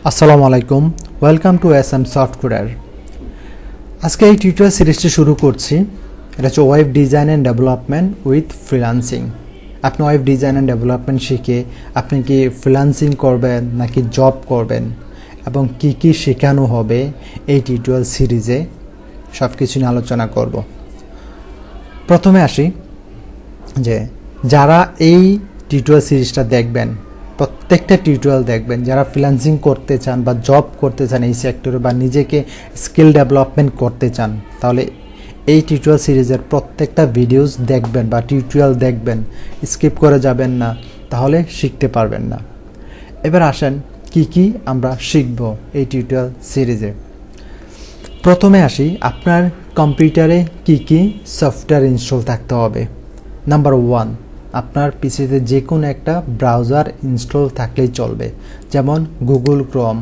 আসসালামু আলাইকুম, welcome to SM software. আজকে এই টিউটোরিয়াল সিরিজটি শুরু করছি। এটা হচ্ছে web design and development with freelancing. আপনি ওয়েব ডিজাইন অ্যান্ড ডেভেলপমেন্ট শিখে আপনি কি ফ্রিল্যান্সিং করবেন নাকি জব করবেন এবং কি কি শেখানো হবে এই টিউটোরিয়াল সিরিজে সব কিছু নিয়ে আলোচনা করব। প্রথমে আসি যে যারা এই টিউটোরিয়াল সিরিজটা দেখবেন, প্রত্যেকটা টিউটোরিয়াল দেখবেন যারা ফ্রিল্যান্সিং করতে চান বা জব করতে চান এই সেক্টরে বা নিজেকে স্কিল ডেভেলপমেন্ট করতে চান, তাহলে এই টিউটোরিয়াল সিরিজের প্রত্যেকটা ভিডিওস দেখবেন বা টিউটোরিয়াল দেখবেন, স্কিপ করে যাবেন না, তাহলে শিখতে পারবেন না। এবার আসেন কি কি আমরা শিখব এই টিউটোরিয়াল সিরিজে। প্রথমে আসি, আপনার কম্পিউটারে কি কি সফটওয়্যার ইনস্টল থাকতে হবে। নাম্বার 1, আপনার পিসিতে যে কোনো একটা ব্রাউজার ইনস্টল থাকলেই চলবে, যেমন Google Chrome,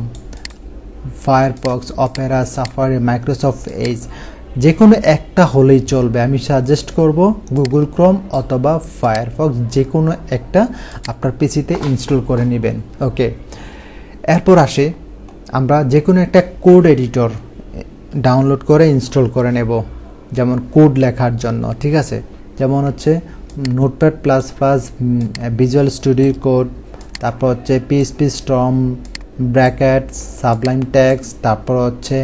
Firefox, Opera, safari, Microsoft Edge, যে কোনো একটা হলেই চলবে। আমি সাজেস্ট করব গুগল ক্রোম অথবা ফায়ারফক্স, যে কোনো একটা আপনার পিসিতে ইনস্টল করে নেবেন। ওকে, এরপর আসে আমরা যে কোনো একটা কোড এডিটর ডাউনলোড করে ইনস্টল করে নেব, যেমন কোড লেখার জন্য, ঠিক আছে। যেমন হচ্ছে Notepad plus plus, Visual Studio Code, তারপর হচ্ছে PHP Storm, bracket, Sublime Text, তারপর হচ্ছে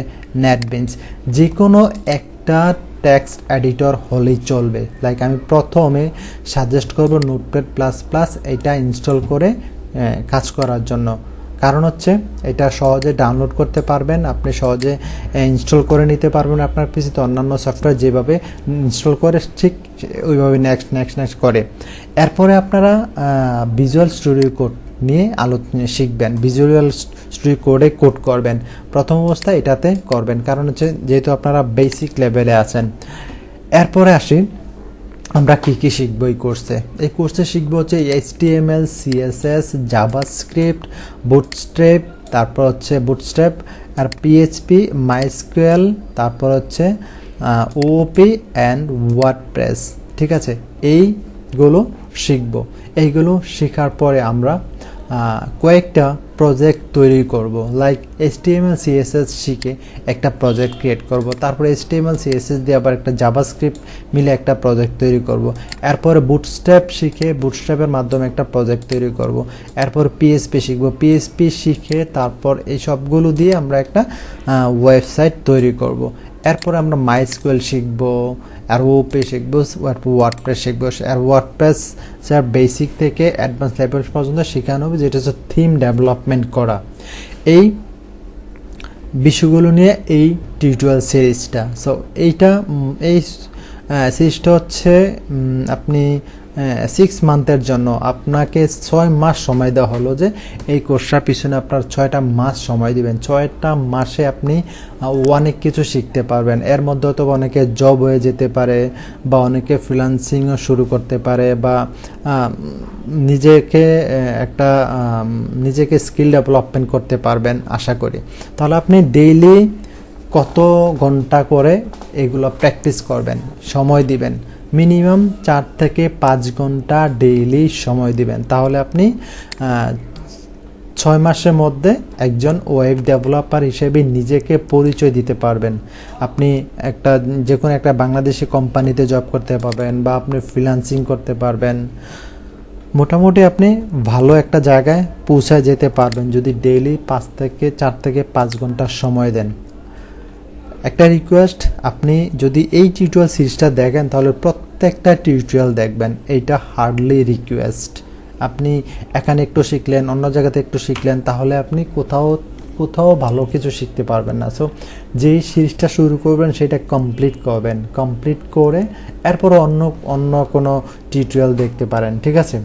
নেটবিনস, যে কোনো একটা টেক্সট এডিটর হলেই চলবে। লাইক আমি প্রথমে সাজেস্ট করব নোটপ্যাড প্লাস প্লাস, এটা ইনস্টল করে কাজ করার জন্য। কারণ হচ্ছে এটা সহজে ডাউনলোড করতে পারবেন, আপনি সহজে ইনস্টল করে নিতে পারবেন আপনার পিসিতে। অন্যান্য সফটওয়্যার যেভাবে ইনস্টল করে ঠিক ওইভাবে নেক্সট করে। এরপরে আপনারা ভিজুয়াল স্টুডিও কোড নিয়ে আলোচনা শিখবেন। ভিজুয়াল স্টুডিও কোডে কোড করবেন, প্রথম অবস্থায় এটাতে করবেন, কারণ হচ্ছে যেহেতু আপনারা বেসিক লেভেলে আছেন। এরপরে আসি আমরা কি কি শিখব এই কোর্সে। এই কোর্সে শিখব হচ্ছে HTML, CSS, জাভাস্ক্রিপ্ট, বুটস্ট্র্যাপ, তারপর হচ্ছে বুটস্ট্র্যাপ আর PHP, MySQL, তারপর হচ্ছে OOP অ্যান্ড ওয়ার্ডপ্রেস, ঠিক আছে। এইগুলো শিখব। এইগুলো শেখার পরে আমরা কয়েকটা প্রজেক্ট তৈরি করব। লাইক HTML, CSS শিখে একটা প্রজেক্ট ক্রিয়েট করব, তারপরে HTML, CSS দিয়ে আবার একটা জাভাস্ক্রিপ্ট মিলে একটা প্রজেক্ট তৈরি করব। এরপরে বুটস্ট্র্যাপ শিখে বুটস্ট্র্যাপের মাধ্যমে একটা প্রজেক্ট তৈরি করব। এরপর PHP শিখব, PHP শিখে তারপর এই সবগুলো দিয়ে আমরা একটা ওয়েবসাইট তৈরি করব। এরপর আমরা MySQL শিখব, আর OOP শিখব, ওয়ার্ডপ্রেস শিখব। আর ওয়ার্ডপ্রেস স্যার বেসিক থেকে অ্যাডভান্স লেভেল পর্যন্ত শেখানো হবে, যেটা হচ্ছে থিম ডেভেলপমেন্ট করা। এই বিষয়গুলো নিয়ে এই টিউটোরিয়াল সিরিজটা। সো এই সিরিজটা হচ্ছে আপনি 6 মান্থের জন্য, আপনাকে 6 মাস সময় দেওয়া হলো যে এই কোর্সটার পিছনে আপনার 6টা মাস সময় দিবেন। 6টা মাসে আপনি অনেক কিছু শিখতে পারবেন। এর মধ্যে তো অনেকে জব হয়ে যেতে পারে, বা অনেকে ফ্রিল্যান্সিংও শুরু করতে পারে, বা নিজেকে স্কিল ডেভেলপমেন্ট করতে পারবেন আশা করি। তাহলে আপনি ডেইলি কত ঘন্টা করে এগুলো প্র্যাকটিস করবেন, সময় দিবেন, মিনিমাম 4 থেকে 5 ঘন্টা ডেইলি সময় দিবেন। তাহলে আপনি 6 মাসের মধ্যে একজন ওয়েব ডেভেলপার হিসেবে নিজেকে পরিচয় দিতে পারবেন। আপনি যে কোনো একটা বাংলাদেশি কোম্পানিতে জব করতে পারবেন, বা আপনি ফ্রিল্যান্সিং করতে পারবেন। মোটামুটি আপনি ভালো একটা জায়গায় পৌঁছায় যেতে পারবেন যদি ডেইলি 4 থেকে 5 ঘন্টা সময় দেন। একটা রিকোয়েস্ট, আপনি যদি এই টিউটোরিয়াল সিরিজটা দেখেন তাহলে প্রত্যেকটা টিউটোরিয়াল দেখবেন। এইটা হার্ডলি রিকোয়েস্ট। আপনি এখানে একটু শিখলেন, অন্য জায়গাতে একটু শিখলেন, তাহলে আপনি কোথাও ভালো কিছু শিখতে পারবেন না। সো যেই সিরিজটা শুরু করবেন সেটা কমপ্লিট করবেন, কমপ্লিট করে এরপর অন্য কোনো টিউটোরিয়াল দেখতে পারেন, ঠিক আছে।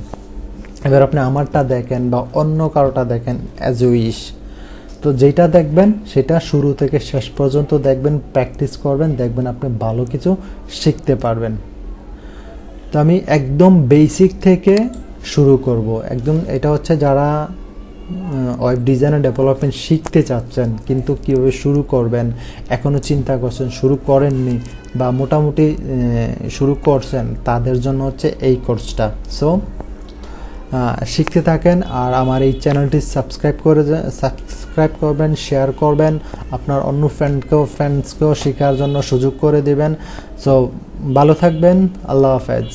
এবার আপনি আমারটা দেখেন বা অন্য কারোটা দেখেন, অ্যাজ উইশ। তো যেটা দেখবেন সেটা শুরু থেকে শেষ পর্যন্ত দেখবেন, প্র্যাকটিস করবেন, দেখবেন আপনি ভালো কিছু শিখতে পারবেন। তো আমি একদম বেসিক থেকে শুরু করব। এটা হচ্ছে যারা ওয়েব ডিজাইন আর ডেভেলপমেন্ট শিখতে চাচ্ছেন কিন্তু কীভাবে শুরু করবেন এখনও চিন্তা করছেন, শুরু করেননি বা মোটামুটি শুরু করছেন, তাদের জন্য হচ্ছে এই কোর্সটা। সো শিখতে থাকেন। আর আমার এই চ্যানেলটি সাবস্ক্রাইব করবেন, শেয়ার করবেন, আপনার অন্য ফ্রেন্ডসকেও শেখার জন্য সুযোগ করে দিবেন। সো ভালো থাকবেন, আল্লাহ হাফেজ।